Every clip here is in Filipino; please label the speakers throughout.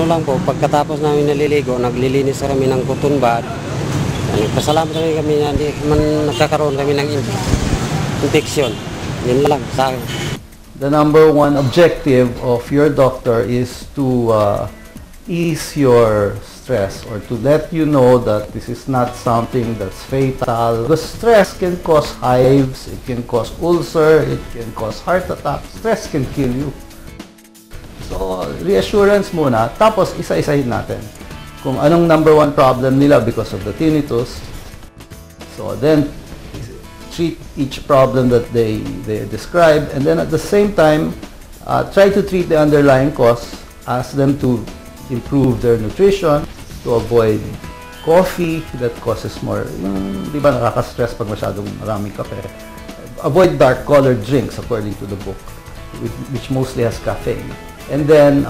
Speaker 1: lang po, pagkatapos namin naliligo, naglilinis kami ng cotton bud. Nagpasalamat kami na hindi man nagkakaroon kami ng infection. Yun lang sa akin.
Speaker 2: The number one objective of your doctor is to ease your stress or to let you know that this is not something that's fatal. The stress can cause hives, it can cause ulcer, it can cause heart attack. Stress can kill you. So, reassurance muna, tapos isa-isahin natin kung anong number one problem nila because of the tinnitus. So, then, treat each problem that they describe, and then at the same time, try to treat the underlying cause. Ask them to improve their nutrition, to avoid coffee that causes more, di ba nakaka-stress pag masyadong maraming kape. Avoid dark colored drinks according to the book, which mostly has caffeine. And then,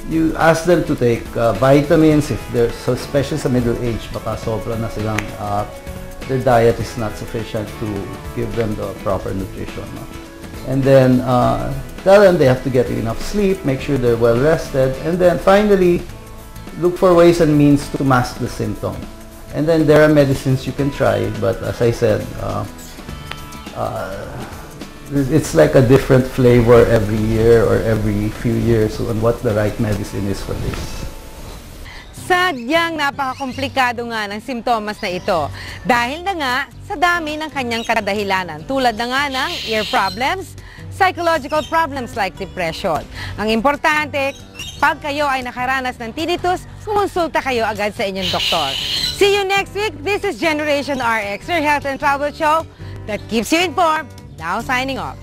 Speaker 2: you ask them to take vitamins if they're, so especially sa middle age, baka sobra na silang, their diet is not sufficient to give them the proper nutrition. No? And then, tell them they have to get enough sleep, make sure they're well rested, and then finally, look for ways and means to mask the symptom. And then there are medicines you can try, but as I said, it's like a different flavor every year or every few years on what the right medicine is for this.
Speaker 3: Sadyang napakakomplikado nga ng simptomas na ito dahil na nga sa dami ng kanyang kadahilanan tulad na nga ng ear problems, psychological problems like depression. Ang importante, pag kayo ay nakaranas ng tinnitus, kumonsulta kayo agad sa inyong doktor. See you next week. This is Generation RX, your health and travel show that keeps you informed. Now signing off.